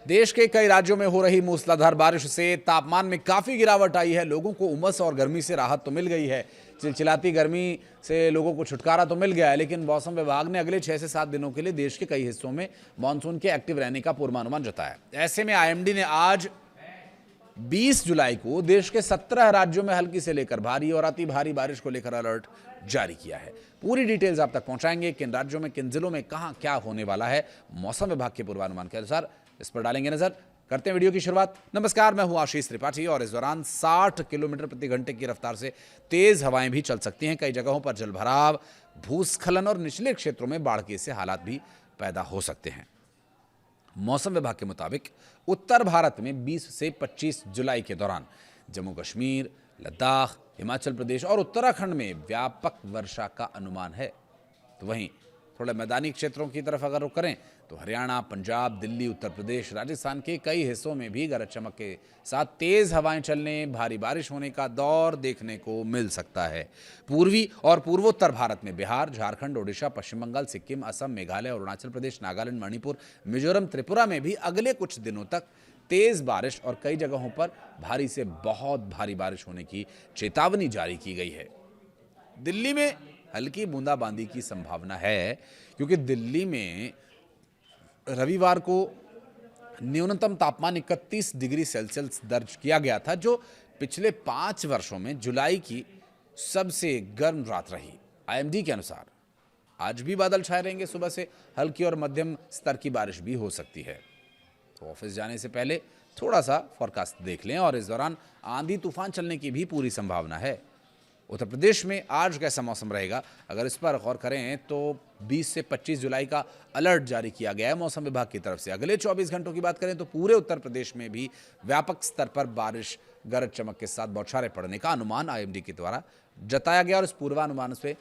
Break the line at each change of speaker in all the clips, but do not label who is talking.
देश के कई राज्यों में हो रही मूसलाधार बारिश से तापमान में काफी गिरावट आई है। लोगों को उमस और गर्मी से राहत तो मिल गई है। चिलचिलाती गर्मी से लोगों को छुटकारा तो मिल गया है, लेकिन मौसम विभाग ने अगले 6 से 7 दिनों के लिए देश के कई हिस्सों में मानसून के एक्टिव रहने का पूर्वानुमान जताया। ऐसे में आईएमडी ने आज 20 जुलाई को देश के 17 राज्यों में हल्की से लेकर भारी और अति भारी बारिश को लेकर अलर्ट जारी किया है। पूरी डिटेल्स आप तक पहुंचाएंगे, किन राज्यों में, किन जिलों में कहां क्या होने वाला है मौसम विभाग के पूर्वानुमान के अनुसार, इस पर डालेंगे नजर। करते हैं वीडियो की शुरुआत। नमस्कार, मैं हूं आशीष त्रिपाठी और इस दौरान 60 किलोमीटर प्रति घंटे की रफ्तार से तेज हवाएं भी चल सकती हैं। कई जगहों पर जलभराव, भूस्खलन और निचले क्षेत्रों में बाढ़ के ऐसे हालात भी पैदा हो सकते हैं। मौसम विभाग के मुताबिक उत्तर भारत में 20 से 25 जुलाई के दौरान जम्मू कश्मीर, लद्दाख, हिमाचल प्रदेश और उत्तराखंड में व्यापक वर्षा का अनुमान है। तो वहीं थोड़े मैदानी क्षेत्रों की तरफ अगर रुख करें तो हरियाणा, पंजाब, दिल्ली, उत्तर प्रदेश, राजस्थान के कई हिस्सों में भी गरज चमक के साथ तेज हवाएं चलने, भारी बारिश होने का दौर देखने को मिल सकता है। पूर्वी और पूर्वोत्तर भारत में बिहार, झारखंड, ओडिशा, पश्चिम बंगाल, सिक्किम, असम, मेघालय, अरुणाचल प्रदेश, नागालैंड, मणिपुर, मिजोरम, त्रिपुरा में भी अगले कुछ दिनों तक तेज बारिश और कई जगहों पर भारी से बहुत भारी बारिश होने की चेतावनी जारी की गई है। दिल्ली में हल्की बूंदाबांदी की संभावना है, क्योंकि दिल्ली में रविवार को न्यूनतम तापमान 31 डिग्री सेल्सियस दर्ज किया गया था, जो पिछले 5 वर्षों में जुलाई की सबसे गर्म रात रही। आईएमडी के अनुसार आज भी बादल छाए रहेंगे, सुबह से हल्की और मध्यम स्तर की बारिश भी हो सकती है। तो ऑफिस जाने से पहले थोड़ा सा फोरकास्ट देख लें, और इस दौरान आंधी तूफान चलने की भी पूरी संभावना है। उत्तर प्रदेश में आज कैसा मौसम रहेगा, अगर इस पर गौर करें तो 20 से 25 जुलाई का अलर्ट जारी किया गया है मौसम विभाग की तरफ से। अगले 24 घंटों की बात करें तो पूरे उत्तर प्रदेश में भी व्यापक स्तर पर बारिश, गरज चमक के साथ बौछारें पड़ने का अनुमान आईएमडी के द्वारा जताया गया। और इस पूर्वानुमान से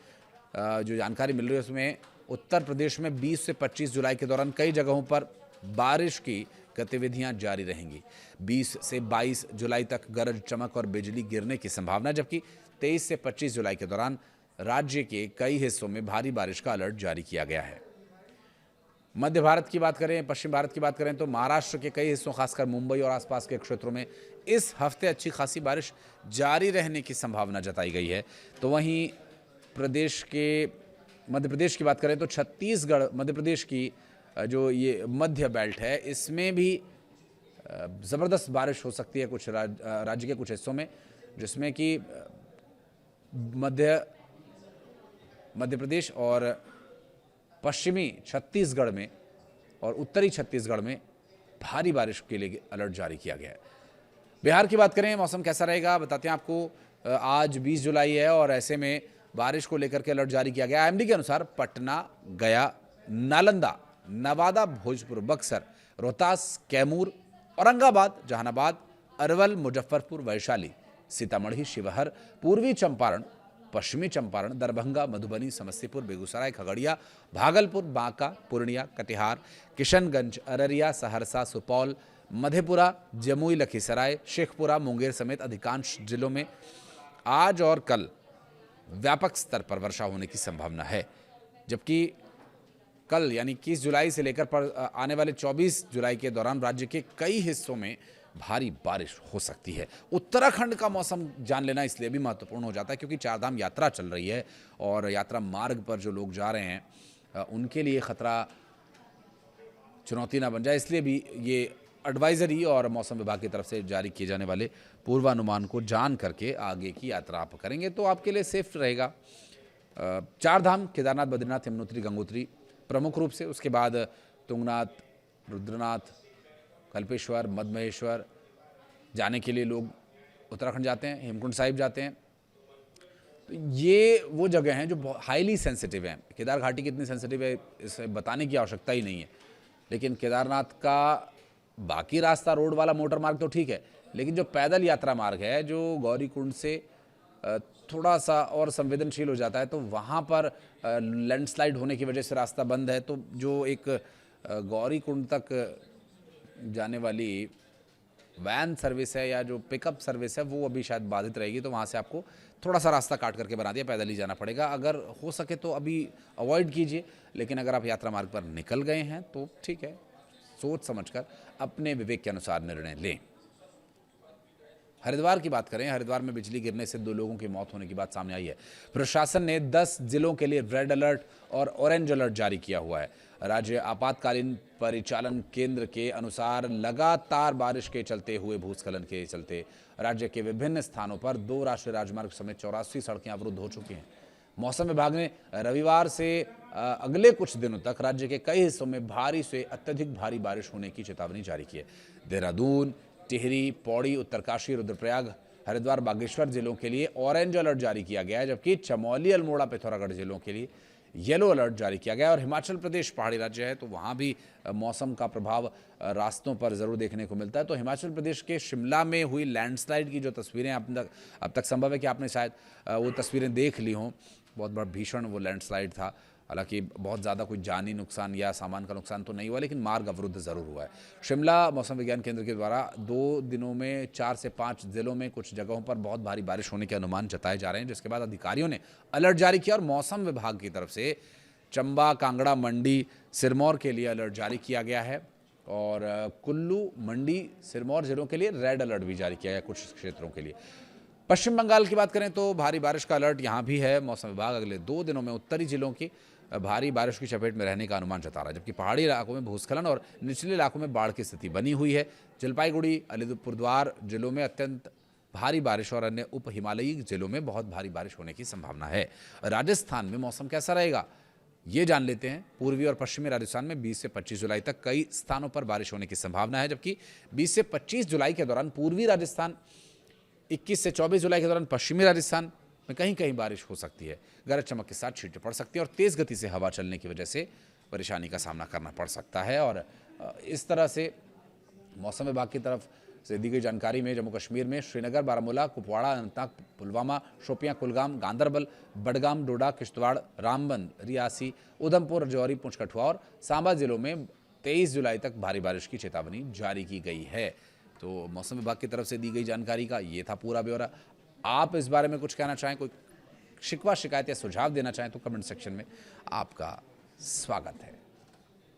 जो जानकारी मिल रही है उसमें उत्तर प्रदेश में 20 से 25 जुलाई के दौरान कई जगहों पर बारिश की गतिविधियां जारी रहेंगी। 20 से 22 जुलाई तक गरज चमक और बिजली गिरने की संभावना, जबकि 23 से 25 जुलाई के दौरान राज्य के कई हिस्सों में भारी बारिश का अलर्ट जारी किया गया है। मध्य भारत की बात करें, पश्चिम भारत की बात करें तो महाराष्ट्र के कई हिस्सों, खासकर मुंबई और आसपास के क्षेत्रों में इस हफ्ते अच्छी खासी बारिश जारी रहने की संभावना जताई गई है। तो वहीं मध्य प्रदेश की बात करें तो छत्तीसगढ़, मध्य प्रदेश की जो ये मध्य बेल्ट है, इसमें भी ज़बरदस्त बारिश हो सकती है कुछ राज्य के कुछ हिस्सों में, जिसमें कि मध्य प्रदेश और पश्चिमी छत्तीसगढ़ में और उत्तरी छत्तीसगढ़ में भारी बारिश के लिए अलर्ट जारी किया गया है। बिहार की बात करें, मौसम कैसा रहेगा बताते हैं आपको। आज 20 जुलाई है और ऐसे में बारिश को लेकर के अलर्ट जारी किया गया। आईएमडी के अनुसार पटना, गया, नालंदा, नवादा, भोजपुर, बक्सर, रोहतास, कैमूर, औरंगाबाद, जहानाबाद, अरवल, मुजफ्फरपुर, वैशाली, सीतामढ़ी, शिवहर, पूर्वी चंपारण, पश्चिमी चंपारण, दरभंगा, मधुबनी, समस्तीपुर, बेगूसराय, खगड़िया, भागलपुर, बांका, पूर्णिया, कटिहार, किशनगंज, अररिया, सहरसा, सुपौल, मधेपुरा, जमुई, लखीसराय, शेखपुरा, मुंगेर समेत अधिकांश जिलों में आज और कल व्यापक स्तर पर वर्षा होने की संभावना है। जबकि कल यानी 21 जुलाई से लेकर आने वाले 24 जुलाई के दौरान राज्य के कई हिस्सों में भारी बारिश हो सकती है। उत्तराखंड का मौसम जान लेना इसलिए भी महत्वपूर्ण हो जाता है क्योंकि चारधाम यात्रा चल रही है और यात्रा मार्ग पर जो लोग जा रहे हैं उनके लिए खतरा चुनौती ना बन जाए, इसलिए भी ये एडवाइजरी और मौसम विभाग की तरफ से जारी किए जाने वाले पूर्वानुमान को जान करके आगे की यात्रा आप करेंगे तो आपके लिए सेफ रहेगा। चारधाम केदारनाथ, बद्रीनाथ, यमुनोत्री, गंगोत्री प्रमुख रूप से, उसके बाद तुंगनाथ, रुद्रनाथ, कल्पेश्वर, मद्महेश्वर जाने के लिए लोग उत्तराखंड जाते हैं, हेमकुंड साहिब जाते हैं। तो ये वो जगह हैं जो हाईली सेंसिटिव हैं। केदार घाटी कितनी सेंसिटिव है इसे बताने की आवश्यकता ही नहीं है, लेकिन केदारनाथ का बाकी रास्ता रोड वाला मोटर मार्ग तो ठीक है, लेकिन जो पैदल यात्रा मार्ग है जो गौरीकुंड से थोड़ा सा और संवेदनशील हो जाता है, तो वहाँ पर लैंडस्लाइड होने की वजह से रास्ता बंद है। तो जो एक गौरीकुंड तक जाने वाली वैन सर्विस है या जो पिकअप सर्विस है वो अभी शायद बाधित रहेगी, तो वहाँ से आपको थोड़ा सा रास्ता काट करके बना दिया, पैदल ही जाना पड़ेगा। अगर हो सके तो अभी अवॉइड कीजिए, लेकिन अगर आप यात्रा मार्ग पर निकल गए हैं तो ठीक है, सोच समझकर अपने विवेक के अनुसार निर्णय लें। हरिद्वार की बात करें, हरिद्वार में बिजली गिरने से 2 लोगों की मौत होने की बात सामने आई है। प्रशासन ने 10 जिलों के लिए रेड अलर्ट और ऑरेंज अलर्ट जारी किया हुआ है। राज्य आपातकालीन परिचालन केंद्र के अनुसार लगातार बारिश के चलते हुए भूस्खलन के चलते राज्य के विभिन्न स्थानों पर 2 राष्ट्रीय राजमार्ग समेत 84 सड़कें अवरुद्ध हो चुकी हैं। मौसम विभाग ने रविवार से अगले कुछ दिनों तक राज्य के कई हिस्सों में भारी से अत्यधिक भारी बारिश होने की चेतावनी जारी की है। देहरादून, टिहरी, पौड़ी, उत्तरकाशी, रुद्रप्रयाग, हरिद्वार, बागेश्वर जिलों के लिए ऑरेंज अलर्ट जारी किया गया है, जबकि चमोली, अल्मोड़ा, पिथौरागढ़ जिलों के लिए येलो अलर्ट जारी किया गया है। और हिमाचल प्रदेश पहाड़ी राज्य है, तो वहाँ भी मौसम का प्रभाव रास्तों पर ज़रूर देखने को मिलता है। तो हिमाचल प्रदेश के शिमला में हुई लैंडस्लाइड की जो तस्वीरें अब तक संभव है कि आपने शायद वो तस्वीरें देख ली हों। बहुत बड़ा भीषण वो लैंडस्लाइड था। हालांकि बहुत ज़्यादा कोई जानी नुकसान या सामान का नुकसान तो नहीं हुआ, लेकिन मार्ग अवरुद्ध ज़रूर हुआ है। शिमला मौसम विज्ञान केंद्र के द्वारा 2 दिनों में 4 से 5 जिलों में कुछ जगहों पर बहुत भारी बारिश होने के अनुमान जताए जा रहे हैं, जिसके बाद अधिकारियों ने अलर्ट जारी किया और मौसम विभाग की तरफ से चंबा, कांगड़ा, मंडी, सिरमौर के लिए अलर्ट जारी किया गया है और कुल्लू, मंडी, सिरमौर जिलों के लिए रेड अलर्ट भी जारी किया गया कुछ क्षेत्रों के लिए। पश्चिम बंगाल की बात करें तो भारी बारिश का अलर्ट यहाँ भी है। मौसम विभाग अगले 2 दिनों में उत्तरी जिलों की भारी बारिश की चपेट में रहने का अनुमान जता रहा है, जबकि पहाड़ी इलाकों में भूस्खलन और निचले इलाकों में बाढ़ की स्थिति बनी हुई है। जलपाईगुड़ी, अलीपुरद्वार जिलों में अत्यंत भारी बारिश और अन्य उप हिमालयी जिलों में बहुत भारी बारिश होने की संभावना है। राजस्थान में मौसम कैसा रहेगा, ये जान लेते हैं। पूर्वी और पश्चिमी राजस्थान में 20 से 25 जुलाई तक कई स्थानों पर बारिश होने की संभावना है, जबकि 20 से 25 जुलाई के दौरान पूर्वी राजस्थान, 21 से 24 जुलाई के दौरान पश्चिमी राजस्थान में कहीं कहीं बारिश हो सकती है। गरज चमक के साथ छींटें पड़ सकती है और तेज़ गति से हवा चलने की वजह से परेशानी का सामना करना पड़ सकता है। और इस तरह से मौसम विभाग की तरफ से दी गई जानकारी में जम्मू कश्मीर में श्रीनगर, बारामूला, कुपवाड़ा, अनंतनाग, पुलवामा, शोपियां, कुलगाम, गांदरबल, बडगाम, डोडा, किश्तवाड़, रामबन, रियासी, उधमपुर, राजौरी, पुंछ, कठुआ और सांबा जिलों में 23 जुलाई तक भारी बारिश की चेतावनी जारी की गई है। तो मौसम विभाग की तरफ से दी गई जानकारी का ये था पूरा ब्यौरा। आप इस बारे में कुछ कहना चाहें, कोई शिकवा, शिकायत या सुझाव देना चाहें तो कमेंट सेक्शन में आपका स्वागत है।